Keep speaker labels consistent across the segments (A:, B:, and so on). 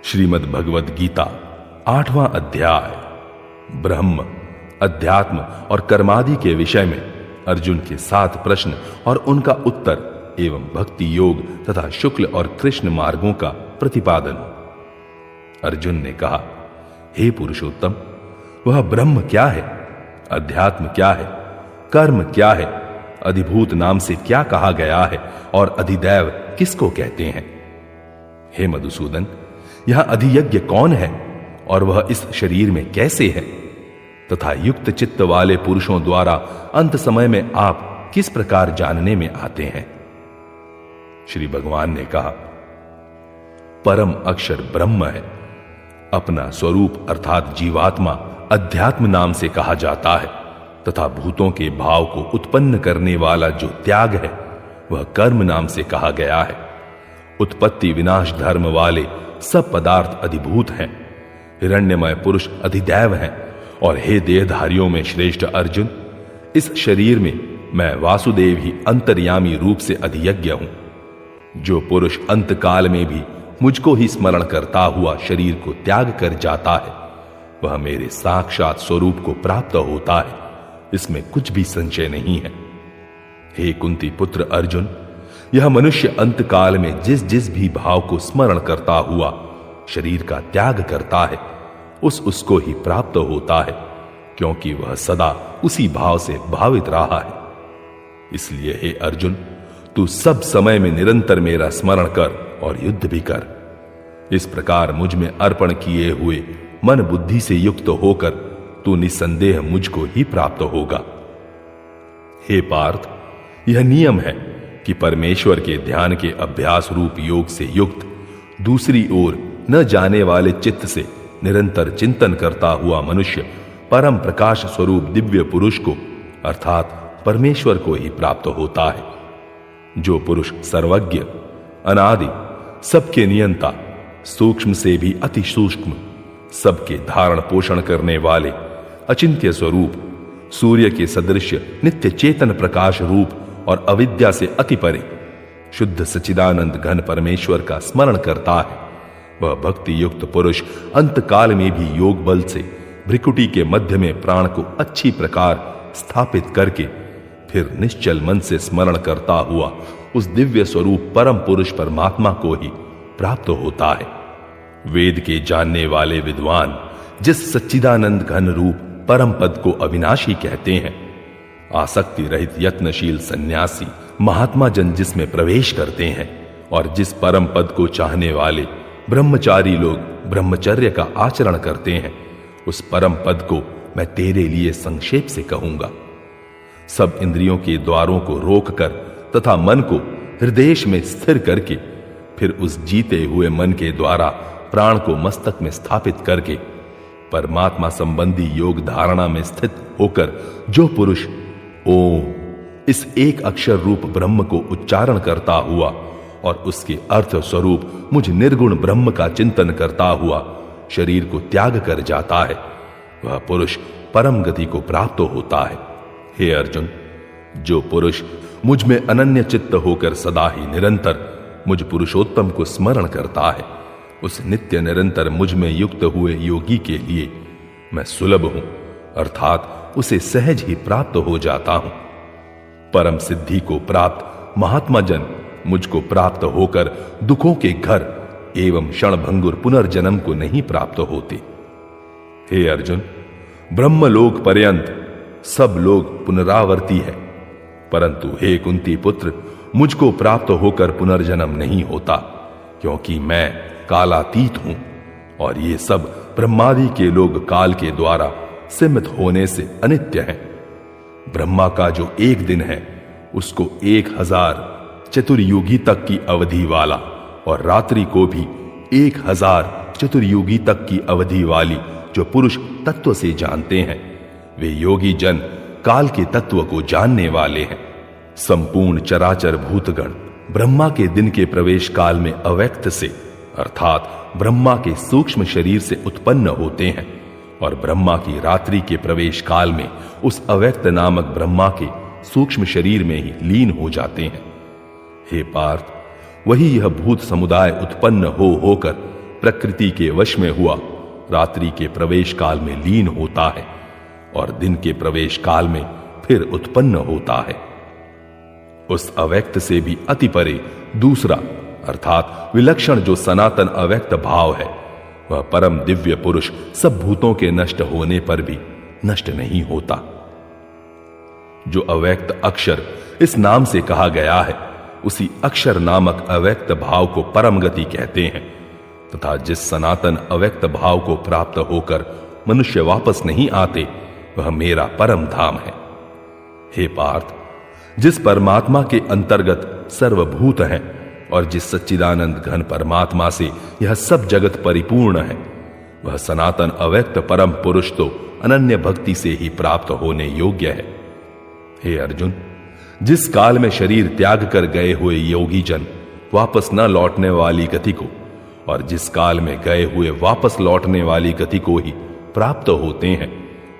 A: श्रीमद् भगवद गीता 8वां अध्याय ब्रह्म, अध्यात्म और कर्मादि के विषय में अर्जुन के 7 प्रश्न और उनका उत्तर एवं भक्ति योग तथा शुक्ल और कृष्ण मार्गों का प्रतिपादन। अर्जुन ने कहा, हे पुरुषोत्तम, वह ब्रह्म क्या है, अध्यात्म क्या है, कर्म क्या है, अधिभूत नाम से क्या कहा गया है और अधिदैव किसको कहते हैं? हे मधुसूदन, यह अधियज्ञ कौन है और वह इस शरीर में कैसे है, तथा युक्त चित्त वाले पुरुषों द्वारा अंत समय में आप किस प्रकार जानने में आते हैं? श्री भगवान ने कहा, परम अक्षर ब्रह्म है। अपना स्वरूप अर्थात जीवात्मा अध्यात्म नाम से कहा जाता है तथा भूतों के भाव को उत्पन्न करने वाला जो त्याग है वह कर्म नाम से कहा गया है। उत्पत्ति विनाश धर्म वाले सब पदार्थ अधिभूत हैं। हिरण्यमय पुरुष अधिदैव हैं। और हे देहधारियों में श्रेष्ठ अर्जुन, इस शरीर में मैं वासुदेव ही अंतर्यामी रूप से अधियज्ञ हूं। जो पुरुष अंत काल में भी मुझको ही स्मरण करता हुआ शरीर को त्याग कर जाता है वह मेरे साक्षात स्वरूप को प्राप्त होता है, इसमें कुछ भी संशय नहीं है। हे कुंती पुत्र अर्जुन, यह मनुष्य अंत काल में जिस जिस भी भाव को स्मरण करता हुआ शरीर का त्याग करता है उसको ही प्राप्त होता है, क्योंकि वह सदा उसी भाव से भावित रहा है। इसलिए हे अर्जुन, तू सब समय में निरंतर मेरा स्मरण कर और युद्ध भी कर। इस प्रकार मुझ में अर्पण किए हुए मन बुद्धि से युक्त होकर तू निसंदेह मुझको ही प्राप्त होगा। हे पार्थ, यह नियम है कि परमेश्वर के ध्यान के अभ्यास रूप योग से युक्त दूसरी ओर न जाने वाले चित्त से निरंतर चिंतन करता हुआ मनुष्य परम प्रकाश स्वरूप दिव्य पुरुष को अर्थात परमेश्वर को ही प्राप्त होता है। जो पुरुष सर्वज्ञ, अनादि, सबके नियंता, सूक्ष्म से भी अति सूक्ष्म, सबके धारण पोषण करने वाले, अचिंत्य स्वरूप, सूर्य के सदृश नित्य चेतन प्रकाश रूप और अविद्या से अति परे शुद्ध सच्चिदानंद घन परमेश्वर का स्मरण करता है, वह भक्ति युक्त पुरुष अंत काल में भी योग बल से भ्रिकुटी के मध्य में प्राण को अच्छी प्रकार स्थापित करके फिर निश्चल मन से स्मरण करता हुआ उस दिव्य स्वरूप परम पुरुष परमात्मा को ही प्राप्त होता है। वेद के जानने वाले विद्वान जिस सच्चिदानंद घन रूप परम पद को अविनाशी कहते हैं, आसक्ति रहित यत्नशील सन्यासी महात्मा जन जिसमें प्रवेश करते हैं और जिस परम पद को चाहने वाले ब्रह्मचारी लोग ब्रह्मचर्य का आचरण करते हैं, उस परम पद को मैं तेरे लिए संक्षेप से कहूंगा। सब इंद्रियों के द्वारों को रोककर तथा मन को हृदय में स्थिर करके फिर उस जीते हुए मन के द्वारा प्राण को मस्तक में स्थापित करके परमात्मा संबंधी योग धारणा में स्थित होकर जो पुरुष ओम इस एक अक्षर रूप ब्रह्म को उच्चारण करता हुआ और उसके अर्थ स्वरूप मुझ निर्गुण ब्रह्म का चिंतन करता हुआ शरीर को त्याग कर जाता है, वह पुरुष परम गति को प्राप्त होता है। हे अर्जुन, जो पुरुष मुझ में अनन्य चित्त होकर सदा ही निरंतर मुझ पुरुषोत्तम को स्मरण करता है, उस नित्य निरंतर मुझ में युक्त हुए योगी के लिए मैं सुलभ हूं, अर्थात उसे सहज ही प्राप्त हो जाता हूं। परम सिद्धि को प्राप्त महात्मा जन मुझको प्राप्त होकर दुखों के घर एवं क्षणभंगुर पुनर्जन्म को नहीं प्राप्त होते। हे अर्जुन, ब्रह्मलोक पर्यंत सब लोग पुनरावर्ती है, परंतु हे कुंती पुत्र, मुझको प्राप्त होकर पुनर्जन्म नहीं होता, क्योंकि मैं कालातीत हूं और ये सब ब्रह्मादि के लोग काल के द्वारा सीमित होने से अनित्य हैं। ब्रह्मा का जो एक दिन है उसको 1000 चतुर्युगी तक की अवधि वाला और रात्रि को भी 1000 चतुर्युगी तक की अवधि वाली जो पुरुष तत्व से जानते हैं, वे योगी जन काल के तत्व को जानने वाले हैं। संपूर्ण चराचर भूतगण ब्रह्मा के दिन के प्रवेश काल में अव्यक्त से अर्थात ब्रह्मा के सूक्ष्म शरीर से उत्पन्न होते हैं और ब्रह्मा की रात्रि के प्रवेश काल में उस अव्यक्त नामक ब्रह्मा के सूक्ष्म शरीर में ही लीन हो जाते हैं। हे पार्थ, वही यह भूत समुदाय उत्पन्न होकर प्रकृति के वश में हुआ रात्रि के प्रवेश काल में लीन होता है और दिन के प्रवेश काल में फिर उत्पन्न होता है। उस अव्यक्त से भी अति परे दूसरा अर्थात विलक्षण जो सनातन अव्यक्त भाव है, वह परम दिव्य पुरुष सब भूतों के नष्ट होने पर भी नष्ट नहीं होता। जो अव्यक्त अक्षर इस नाम से कहा गया है, उसी अक्षर नामक अव्यक्त भाव को परम गति कहते हैं, तथा जिस सनातन अव्यक्त भाव को प्राप्त होकर मनुष्य वापस नहीं आते, वह मेरा परम धाम है। हे पार्थ, जिस परमात्मा के अंतर्गत सर्वभूत हैं और जिस सच्चिदानंद घन परमात्मा से यह सब जगत परिपूर्ण है, वह सनातन अव्यक्त परम पुरुष तो अनन्य भक्ति से ही प्राप्त होने योग्य है। हे अर्जुन, जिस काल में शरीर त्याग कर गए हुए योगी जन वापस न लौटने वाली गति को और जिस काल में गए हुए वापस लौटने वाली गति को ही प्राप्त होते हैं,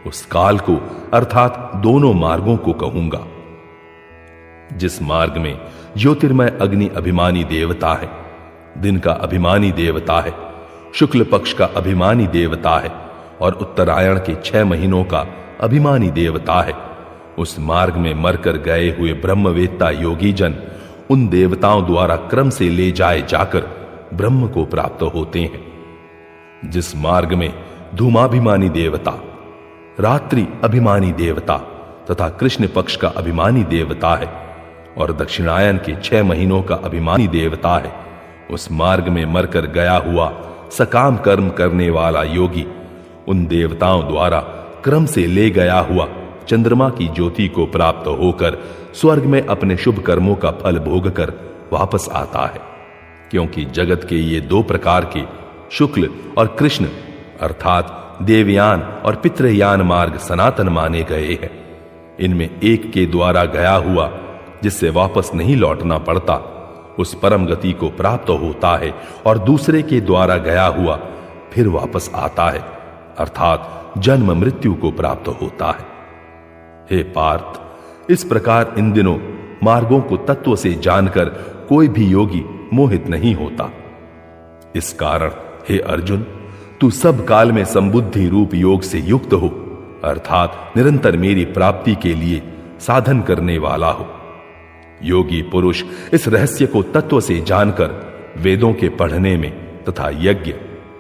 A: उस काल को अर्थात दोनों मार्गों को कहूंगा। जिस मार्ग में ज्योतिर्मय अग्नि अभिमानी देवता है, दिन का अभिमानी देवता है, शुक्ल पक्ष का अभिमानी देवता है और उत्तरायण के 6 महीनों का अभिमानी देवता है, उस मार्ग में मरकर गए हुए ब्रह्मवेत्ता योगी जन उन देवताओं द्वारा क्रम से ले जाए जाकर ब्रह्म को प्राप्त होते हैं। जिस मार्ग में धूमाभिमानी देवता, रात्रि अभिमानी देवता तथा कृष्ण पक्ष का अभिमानी देवता है और दक्षिणायन के 6 महीनों का अभिमानी देवता है, उस मार्ग में मरकर गया हुआ सकाम कर्म करने वाला योगी उन देवताओं द्वारा क्रम से ले गया हुआ चंद्रमा की ज्योति को प्राप्त होकर स्वर्ग में अपने शुभ कर्मों का फल भोगकर वापस आता है। क्योंकि जगत के ये 2 प्रकार के शुक्ल और कृष्ण अर्थात देवयान और पितृयान मार्ग सनातन माने गए हैं। इनमें एक के द्वारा गया हुआ जिससे वापस नहीं लौटना पड़ता, उस परम गति को प्राप्त होता है और दूसरे के द्वारा गया हुआ फिर वापस आता है, अर्थात जन्म मृत्यु को प्राप्त होता है। हे पार्थ, इस प्रकार इन दिनों मार्गों को तत्व से जानकर कोई भी योगी मोहित नहीं होता। इस कारण हे अर्जुन, तू सब काल में संबुद्धि रूप योग से युक्त हो, अर्थात निरंतर मेरी प्राप्ति के लिए साधन करने वाला हो। योगी पुरुष इस रहस्य को तत्व से जानकर वेदों के पढ़ने में तथा यज्ञ,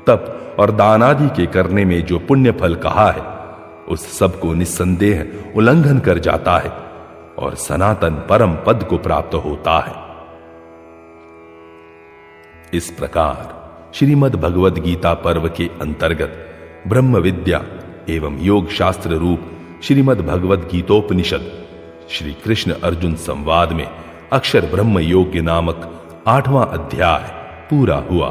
A: तप और दान आदि के करने में जो पुण्य फल कहा है, उस सब को निस्संदेह उल्लंघन कर जाता है और सनातन परम पद को प्राप्त होता है। इस प्रकार श्रीमद् भगवद गीता पर्व के अंतर्गत ब्रह्म विद्या एवं योग शास्त्र रूप श्रीमद् भगवद गीतोपनिषद श्री कृष्ण अर्जुन संवाद में अक्षर ब्रह्म योग्य नामक 8वां अध्याय पूरा हुआ।